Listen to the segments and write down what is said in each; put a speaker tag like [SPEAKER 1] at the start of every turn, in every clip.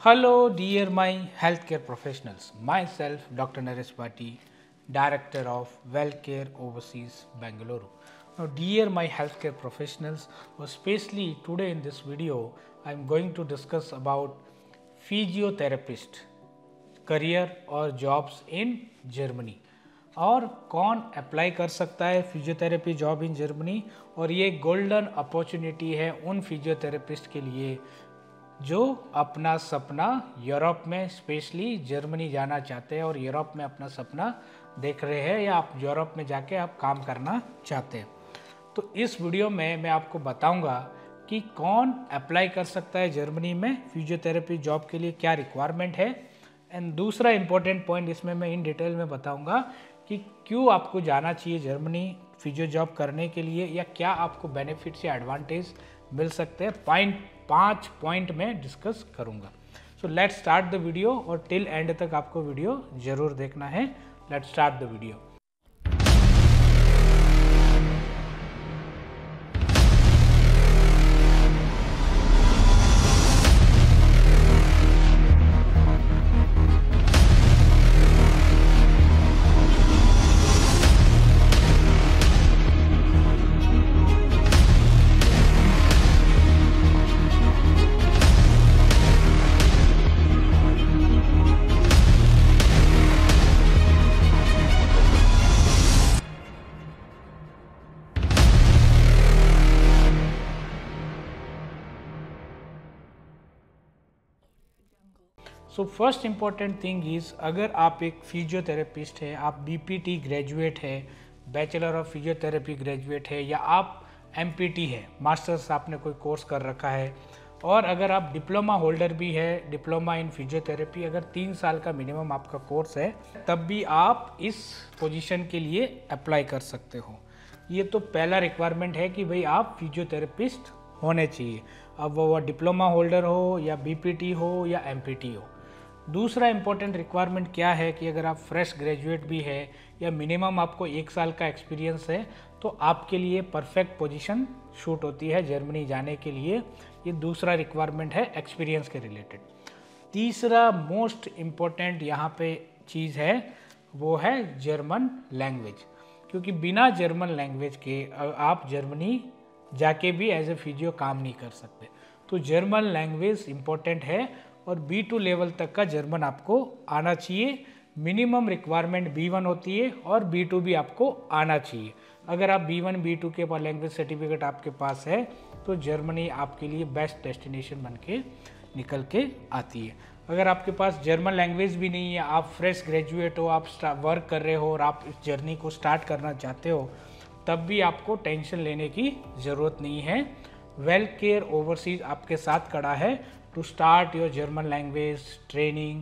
[SPEAKER 1] Hello, dear my healthcare professionals. Myself, Dr. Naresh Bhatti, Director of Wellcare Overseas, Bangalore. Now, dear my healthcare professionals, especially today in this video, I am going to discuss about physiotherapist career और jobs in Germany. और कौन apply कर सकता है physiotherapy job in Germany, और ये golden opportunity है उन फिजियोथेरेपिस्ट के लिए जो अपना सपना यूरोप में स्पेशली जर्मनी जाना चाहते हैं और यूरोप में अपना सपना देख रहे हैं या आप यूरोप में जाके आप काम करना चाहते हैं। तो इस वीडियो में मैं आपको बताऊंगा कि कौन अप्लाई कर सकता है जर्मनी में फिजियोथेरेपी जॉब के लिए, क्या रिक्वायरमेंट है, एंड दूसरा इंपॉर्टेंट पॉइंट इसमें मैं इन डिटेल में बताऊंगा कि क्यों आपको जाना चाहिए जर्मनी फिजियो जॉब करने के लिए, या क्या आपको बेनिफिट्स या एडवांटेज मिल सकते हैं। 5 पॉइंट में डिस्कस करूंगा। So let's start the video, और टिल एंड तक आपको वीडियो जरूर देखना है। Let's start the video. So first important thing is, अगर आप एक फिजियोथेरेपिस्ट है, आप बीपीटी ग्रेजुएट है, बैचलर ऑफ फिजियोथेरेपी ग्रेजुएट है, या आप एमपीटी है, मास्टर्स आपने कोई कोर्स कर रखा है, और अगर आप डिप्लोमा होल्डर भी है, डिप्लोमा इन फिजियोथेरेपी, अगर 3 साल का मिनिमम आपका कोर्स है, तब भी आप इस पोजीशन के लिए अप्लाई कर सकते हो। ये तो पहला रिक्वायरमेंट है कि भाई आप फिजियोथेरेपिस्ट होने चाहिए, अब वो डिप्लोमा होल्डर हो या बीपीटी हो या एमपीटी हो। दूसरा इंपॉर्टेंट रिक्वायरमेंट क्या है कि अगर आप फ्रेश ग्रेजुएट भी है या मिनिमम आपको 1 साल का एक्सपीरियंस है, तो आपके लिए परफेक्ट पोजीशन शूट होती है जर्मनी जाने के लिए। ये दूसरा रिक्वायरमेंट है एक्सपीरियंस के रिलेटेड। तीसरा मोस्ट इम्पॉर्टेंट यहाँ पे चीज़ है, वो है जर्मन लैंग्वेज, क्योंकि बिना जर्मन लैंग्वेज के आप जर्मनी जाके भी एज ए फिजियो काम नहीं कर सकते। तो जर्मन लैंग्वेज इम्पॉर्टेंट है, और B2 लेवल तक का जर्मन आपको आना चाहिए। मिनिमम रिक्वायरमेंट B1 होती है, और B2 भी आपको आना चाहिए। अगर आप B1 B2 के पास लैंग्वेज सर्टिफिकेट आपके पास है, तो जर्मनी आपके लिए बेस्ट डेस्टिनेशन बन के निकल के आती है। अगर आपके पास जर्मन लैंग्वेज भी नहीं है, आप फ्रेश ग्रेजुएट हो, आप वर्क कर रहे हो और आप इस जर्नी को स्टार्ट करना चाहते हो, तब भी आपको टेंशन लेने की ज़रूरत नहीं है। वेलकेयर ओवरसीज आपके साथ खड़ा है to start your German language training,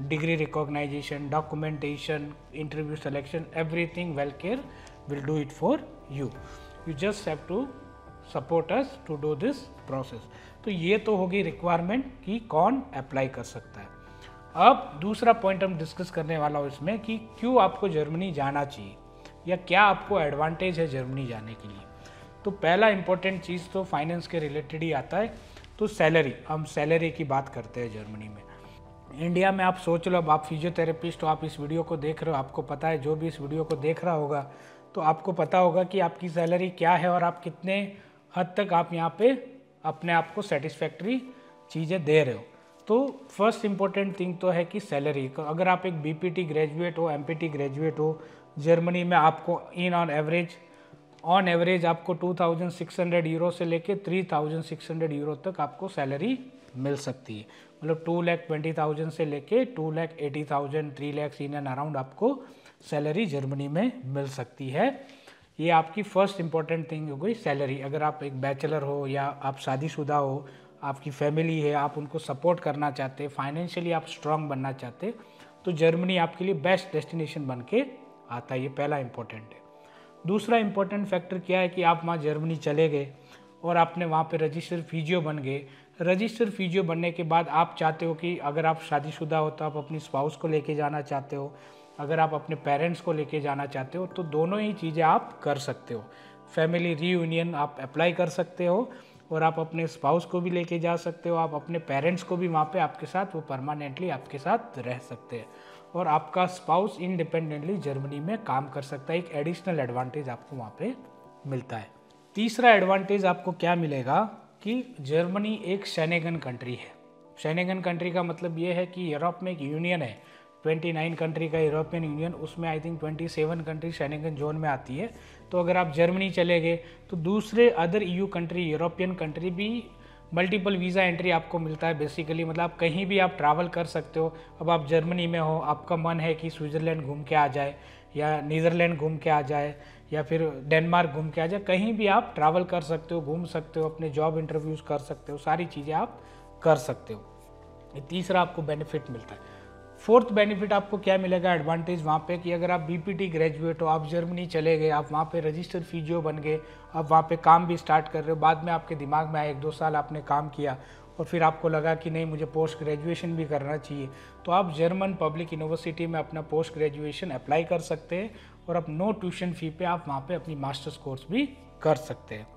[SPEAKER 1] degree recognition, documentation, interview selection, everything Wellcare will do it for you. You just have to support us to do this process. तो ये तो होगी रिक्वायरमेंट कि कौन अप्लाई कर सकता है। अब दूसरा पॉइंट हम डिस्कस करने वाला हूँ इसमें कि क्यों आपको जर्मनी जाना चाहिए, या क्या आपको एडवांटेज है जर्मनी जाने के लिए। तो पहला इंपॉर्टेंट चीज़ तो फाइनेंस के रिलेटेड ही आता है। तो सैलरी, हम सैलरी की बात करते हैं जर्मनी में। इंडिया में आप सोच लो, अब आप फिजियोथेरेपिस्ट हो, आप इस वीडियो को देख रहे हो, आपको पता है, जो भी इस वीडियो को देख रहा होगा तो आपको पता होगा कि आपकी सैलरी क्या है और आप कितने हद तक आप यहाँ पे अपने आप को सेटिस्फैक्ट्री चीज़ें दे रहे हो। तो फर्स्ट इम्पोर्टेंट थिंग तो है कि सैलरी। अगर आप एक बीपीटी ग्रेजुएट हो, एमपीटी ग्रेजुएट हो, जर्मनी में आपको ऑन एवरेज आपको 2600 यूरो से लेके 3600 यूरो तक आपको सैलरी मिल सकती है। मतलब 2,20,000 से लेके 2,80,000, 3 लाख इन एंड अराउंड आपको सैलरी जर्मनी में मिल सकती है। ये आपकी फर्स्ट इंपॉर्टेंट थिंग हो गई सैलरी। अगर आप एक बैचलर हो या आप शादीशुदा हो, आपकी फैमिली है, आप उनको सपोर्ट करना चाहते, फाइनेंशियली आप स्ट्रांग बनना चाहते, तो जर्मनी आपके लिए बेस्ट डेस्टिनेशन बन के आता है। ये पहला इंपॉर्टेंट है। दूसरा इंपॉर्टेंट फैक्टर क्या है कि आप वहाँ जर्मनी चले गए और आपने वहाँ पे रजिस्टर्ड फिजियो बन गए। रजिस्टर्ड फिजियो बनने के बाद आप चाहते हो कि अगर आप शादीशुदा हो तो आप अपनी स्पाउस को लेके जाना चाहते हो, अगर आप अपने पेरेंट्स को लेके जाना चाहते हो, तो दोनों ही चीज़ें आप कर सकते हो। फैमिली रीयूनियन आप अप्लाई कर सकते हो, और आप अपने स्पाउस को भी लेके जा सकते हो, आप अपने पेरेंट्स को भी वहाँ पे आपके साथ वो परमानेंटली आपके साथ रह सकते हैं और आपका स्पाउस इंडिपेंडेंटली जर्मनी में काम कर सकता है। एक एडिशनल एडवांटेज आपको वहाँ पे मिलता है। तीसरा एडवांटेज आपको क्या मिलेगा कि जर्मनी एक शेंगेन कंट्री है। शेंगेन कंट्री का मतलब ये है कि यूरोप में एक यूनियन है, 29 कंट्री का यूरोपियन यूनियन, उसमें I think 27 country Schengen zone में आती है। तो अगर आप जर्मनी चले गए तो दूसरे other EU country, European country भी मल्टीपल वीज़ा एंट्री आपको मिलता है बेसिकली, मतलब आप कहीं भी आप ट्रैवल कर सकते हो। अब आप जर्मनी में हो, आपका मन है कि स्विट्ज़रलैंड घूम के आ जाए या नीदरलैंड घूम के आ जाए या फिर डेनमार्क घूम के आ जाए, कहीं भी आप ट्रैवल कर सकते हो, घूम सकते हो, अपने जॉब इंटरव्यूज़ कर सकते हो, सारी चीज़ें आप कर सकते हो। ये तीसरा आपको बेनिफिट मिलता है। फोर्थ बेनिफिट आपको क्या मिलेगा एडवांटेज वहाँ पे कि अगर आप बीपीटी ग्रेजुएट हो, आप जर्मनी चले गए, आप वहाँ पे रजिस्टर्ड फिजियो बन गए, आप वहाँ पे काम भी स्टार्ट कर रहे हो, बाद में आपके दिमाग में आया 1-2 साल आपने काम किया और फिर आपको लगा कि नहीं मुझे पोस्ट ग्रेजुएशन भी करना चाहिए, तो आप जर्मन पब्लिक यूनिवर्सिटी में अपना पोस्ट ग्रेजुएशन अप्लाई कर सकते हैं और आप नो ट्यूशन फी पे आप वहाँ पे अपनी मास्टर्स कोर्स भी कर सकते हैं।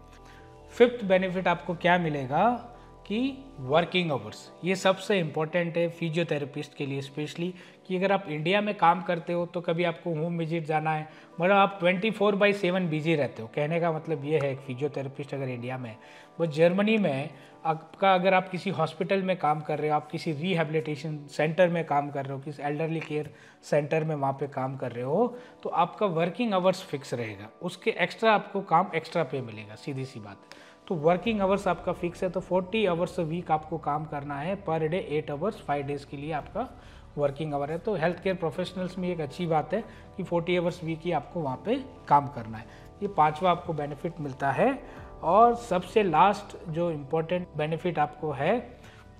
[SPEAKER 1] फिफ्थ बेनिफिट आपको क्या मिलेगा कि वर्किंग आवर्स, ये सबसे इम्पोर्टेंट है फिजियोथेरेपिस्ट के लिए स्पेशली, कि अगर आप इंडिया में काम करते हो तो कभी आपको होम विजिट जाना है, मतलब आप 24/7 बिजी रहते हो। कहने का मतलब ये है एक फिजियोथेरेपिस्ट अगर इंडिया में है, बट जर्मनी में आपका अगर आप किसी हॉस्पिटल में काम कर रहे हो, आप किसी रिहेबिलिटेशन सेंटर में काम कर रहे हो, किसी एल्डरली केयर सेंटर में वहाँ पे काम कर रहे हो, तो आपका वर्किंग आवर्स फिक्स रहेगा, उसके एक्स्ट्रा आपको काम एक्स्ट्रा पे मिलेगा, सीधी सी बात है। तो वर्किंग आवर्स आपका फिक्स है, तो 40 आवर्स वीक आपको काम करना है, पर डे 8 आवर्स 5 डेज के लिए आपका वर्किंग आवर है। तो हेल्थ केयर प्रोफेशनल्स में एक अच्छी बात है कि 40 आवर्स वीक ही आपको वहाँ पे काम करना है। ये पांचवा आपको बेनिफिट मिलता है। और सबसे लास्ट जो इम्पोर्टेंट बेनिफिट आपको है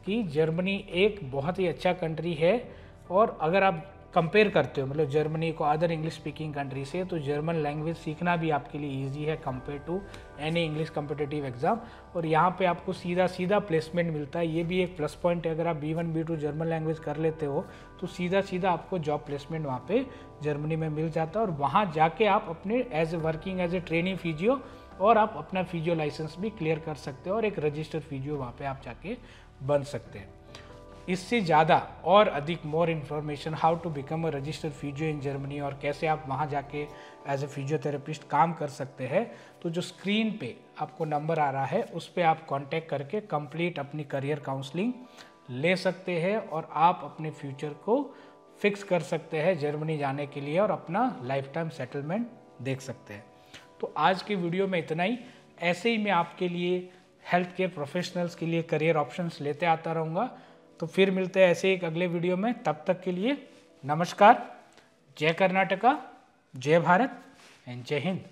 [SPEAKER 1] कि जर्मनी एक बहुत ही अच्छा कंट्री है, और अगर आप कंपेयर करते हो मतलब जर्मनी को अदर इंग्लिश स्पीकिंग कंट्री से, तो जर्मन लैंग्वेज सीखना भी आपके लिए इजी है compare to any English competitive exam, और यहाँ पे आपको सीधा सीधा प्लेसमेंट मिलता है। ये भी एक प्लस पॉइंट है, अगर आप B1 B2 जर्मन लैंग्वेज कर लेते हो तो सीधा सीधा आपको जॉब प्लेसमेंट वहाँ पे जर्मनी में मिल जाता है, और वहाँ जाके आप अपने as a working as a training physio और आप अपना फिजियो लाइसेंस भी क्लियर कर सकते हो और एक रजिस्टर्ड फिजियो वहाँ पे आप जाके बन सकते हैं। इससे ज़्यादा और अधिक more information how to become a registered physio in Germany और कैसे आप वहाँ जाके एज ए फिजियोथेरेपिस्ट काम कर सकते हैं, तो जो स्क्रीन पे आपको नंबर आ रहा है उस पर आप कांटेक्ट करके कंप्लीट अपनी करियर काउंसलिंग ले सकते हैं और आप अपने फ्यूचर को फिक्स कर सकते हैं जर्मनी जाने के लिए और अपना लाइफ टाइम सेटलमेंट देख सकते हैं। तो आज की वीडियो में इतना ही। ऐसे ही मैं आपके लिए हेल्थ केयर प्रोफेशनल्स के लिए करियर ऑप्शंस लेते आता रहूँगा। तो फिर मिलते हैं ऐसे एक अगले वीडियो में, तब तक के लिए नमस्कार, जय कर्नाटका, जय भारत एंड जय हिंद।